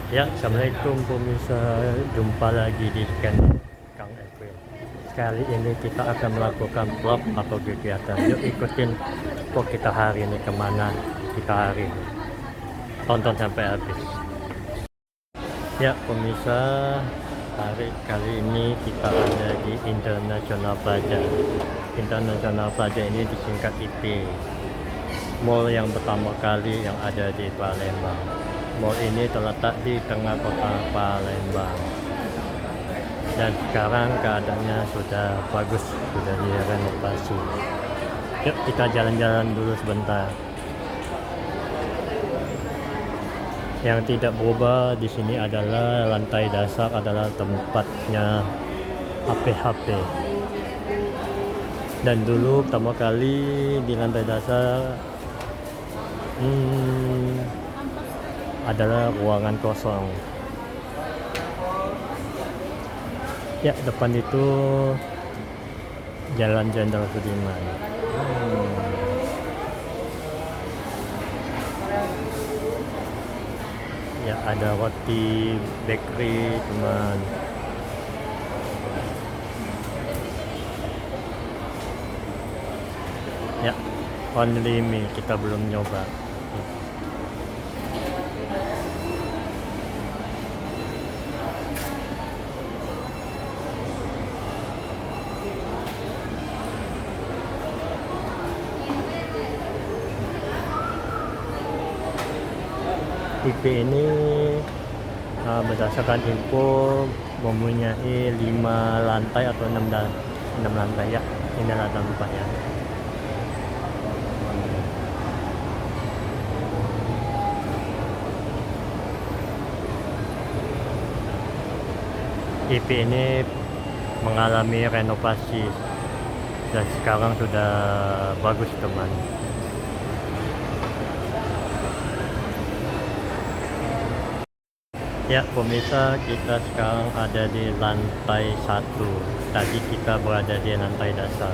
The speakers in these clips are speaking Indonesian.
Ya, Assalamualaikum pemirsa, jumpa lagi di channel Kang Edwin. Kali ini kita akan melakukan vlog atau kegiatan. Yuk ikutin vlog kita hari ini, kemana kita hari ini. Tonton sampai habis. Ya pemirsa, hari kali ini kita ada di International Plaza. International Plaza ini disingkat IP, mall yang pertama kali yang ada di Palembang. Mall ini terletak di tengah kota Palembang dan sekarang keadaannya sudah bagus, sudah direnovasi. Yuk kita jalan-jalan dulu sebentar. Yang tidak berubah di sini adalah lantai dasar adalah tempatnya HP-HP. Dan dulu pertama kali di lantai dasar adalah ruangan kosong. Ya, depan itu Jalan Jenderal Sudirman. Ya, ada roti bakery teman. Ya, only me, kita belum nyoba. IP ini berdasarkan info mempunyai 5 lantai atau 6 lantai. Ya, inilah tempatnya. IP ini mengalami renovasi dan sekarang sudah bagus teman. Ya pemirsa, kita sekarang ada di lantai 1. Tadi kita berada di lantai dasar.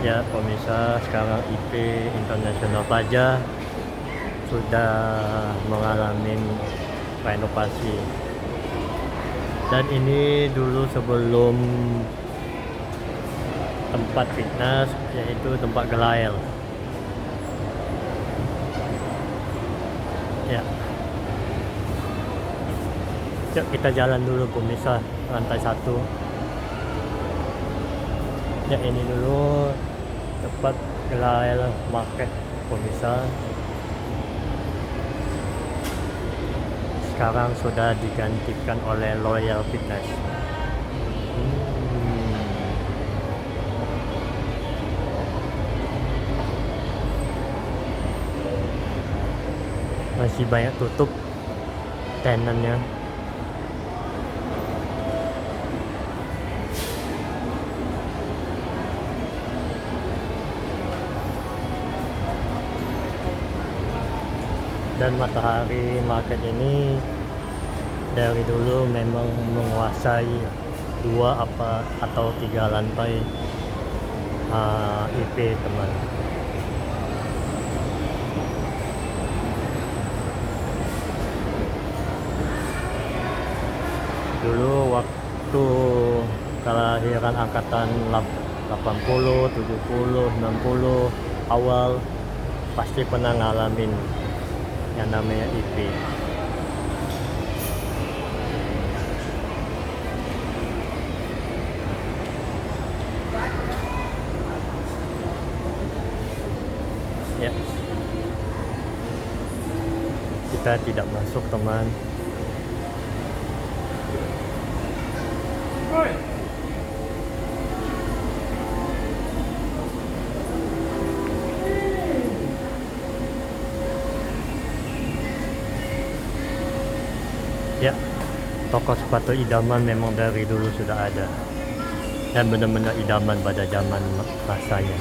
Ya pemirsa, sekarang IP International Plaza sudah mengalami renovasi. Dan ini dulu sebelum tempat fitness, yaitu tempat gelail. Ya, yuk kita jalan dulu pemirsa, lantai 1. Ya, ini dulu tempat gelail market pemirsa. Sekarang sudah digantikan oleh Loyal Fitness. Masih banyak tutup tenannya. Dan Matahari Market ini dari dulu memang menguasai 2 atau 3 lantai IP teman. Dulu waktu kelahiran angkatan 80, 70, 60 awal pasti pernah ngalamin yang namanya IP. Ya, kita tidak masuk teman. Ya, toko sepatu idaman memang dari dulu sudah ada dan benar-benar idaman pada zaman masanya.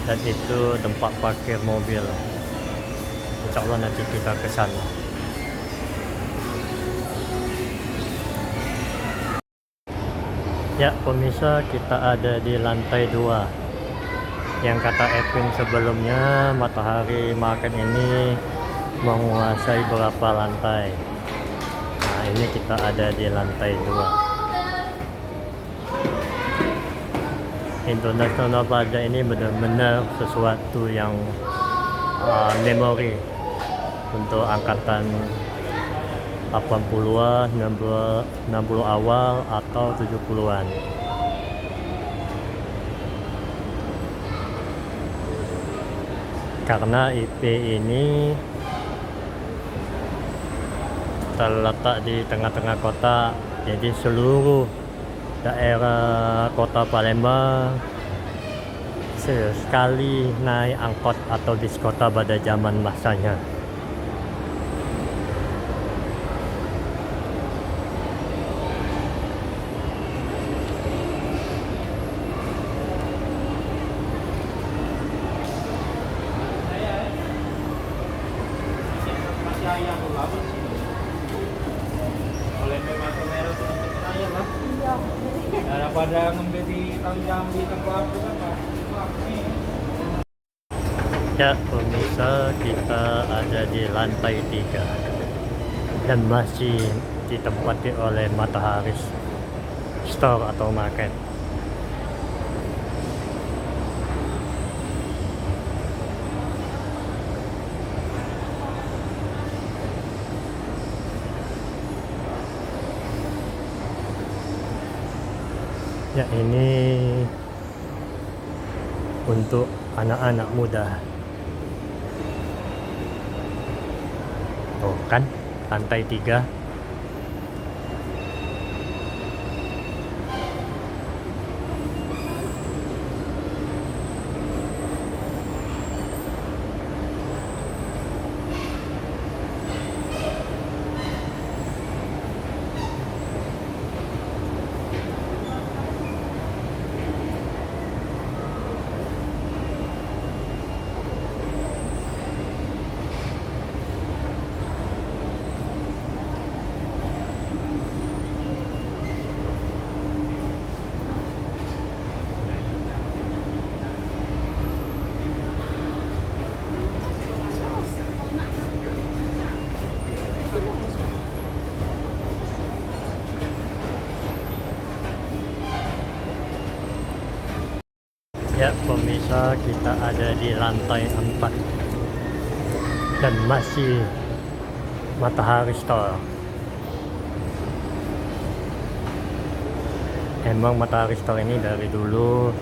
Dan itu tempat parkir mobil. Insya Allah nanti kita ke sana. Ya pemirsa, kita ada di lantai 2. Yang kata Evin sebelumnya, Matahari Market ini menguasai berapa lantai. Nah ini kita ada di lantai 2. International Plaza ini benar-benar sesuatu yang memori untuk angkatan 80-an, 60 awal atau 70-an. Karena IP ini terletak di tengah-tengah kota, jadi seluruh daerah kota Palembang sekali naik angkot atau bis kota pada zaman masanya. Daripada ngembet di tanggung di tempat itu kan Pak. Ya pemirsa, kita ada di lantai 3 dan masih ditempati oleh Matahari Store atau market. Ya ini untuk anak-anak muda. Tuh kan, lantai 3. Ya pemirsa, kita ada di lantai 4 dan masih Matahari Store. Emang Matahari Store ini dari dulu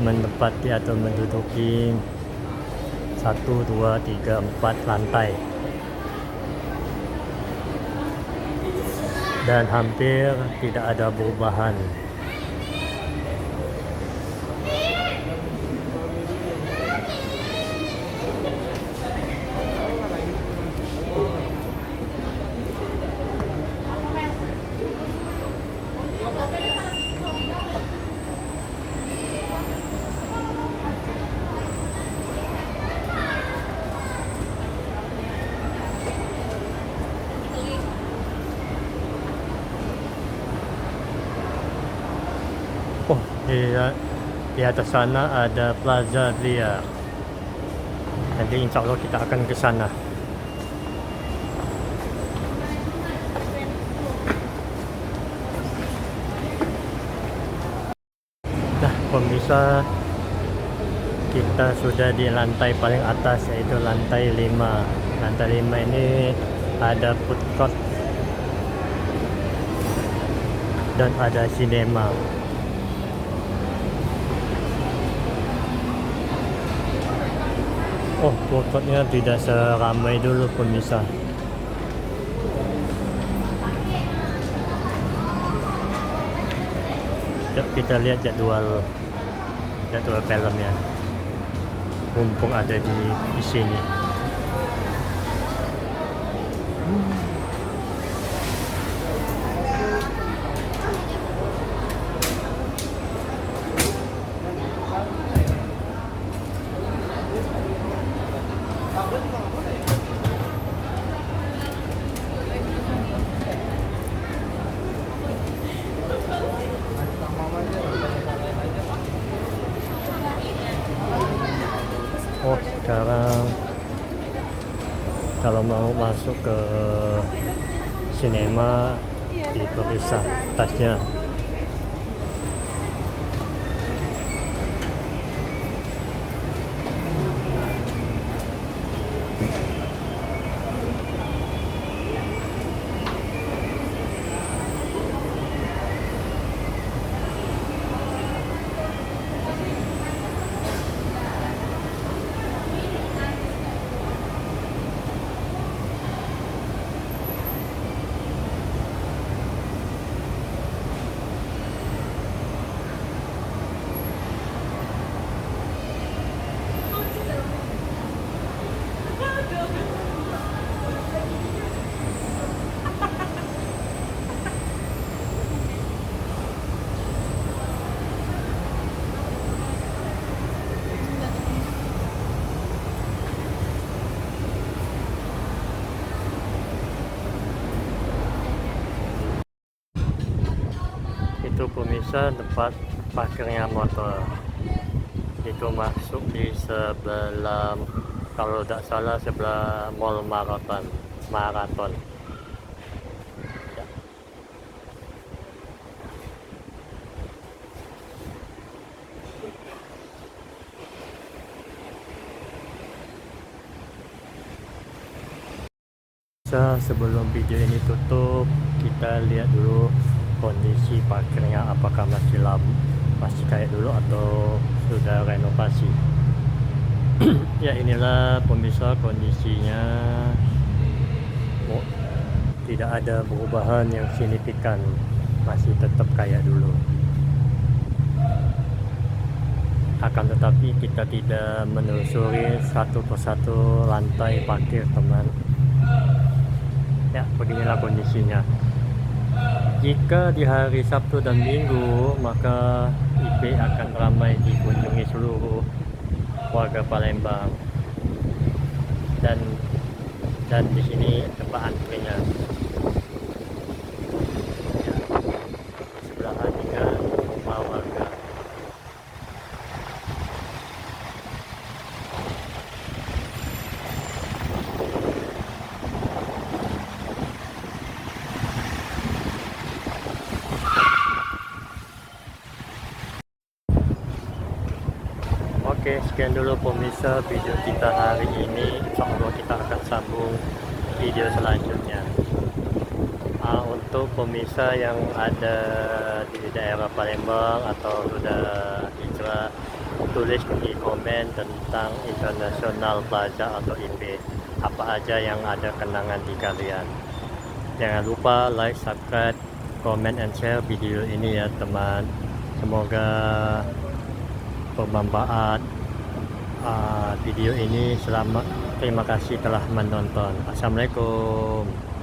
menempati atau menduduki 1, 2, 3, 4 lantai dan hampir tidak ada perubahan. Oh, di atas sana ada Plaza Ria. Nanti insya Allah kita akan ke sana. Nah, pemirsa, kita sudah di lantai paling atas, yaitu lantai 5. Lantai 5 ini ada food court dan ada sinema. Oh, food courtnya tidak seramai dulu pemirsa. Yuk kita lihat jadwal filmnya. Mumpung ada di sini. sekarang kalau mau masuk ke sinema diperiksa tasnya. Itu pemirsa tempat parkirnya motor, itu masuk di sebelah, kalau tidak salah sebelah Mall Marathon. Ya. Sebelum video ini tutup, kita lihat dulu kondisi parkirnya, apakah masih kayak dulu atau sudah renovasi. Ya, inilah pemirsa kondisinya. Tidak ada perubahan yang signifikan, masih tetap kayak dulu. Akan tetapi kita tidak menelusuri satu persatu lantai parkir, teman. Ya, beginilah kondisinya. Jika di hari Sabtu dan Minggu, maka IP akan ramai dikunjungi seluruh warga Palembang. Dan di sini tempat antrinya. Ya, sebelahan juga rumah warga. Oke, sekian dulu pemirsa video kita hari ini. Insyaallah kita akan sambung video selanjutnya. Untuk pemirsa yang ada di daerah Palembang atau sudah hijrah, tulis di komen tentang International Plaza atau IP, apa aja yang ada kenangan di kalian. Jangan lupa like, subscribe, comment, and share video ini ya teman. Semoga bermanfaat video ini. Terima kasih telah menonton. Assalamualaikum.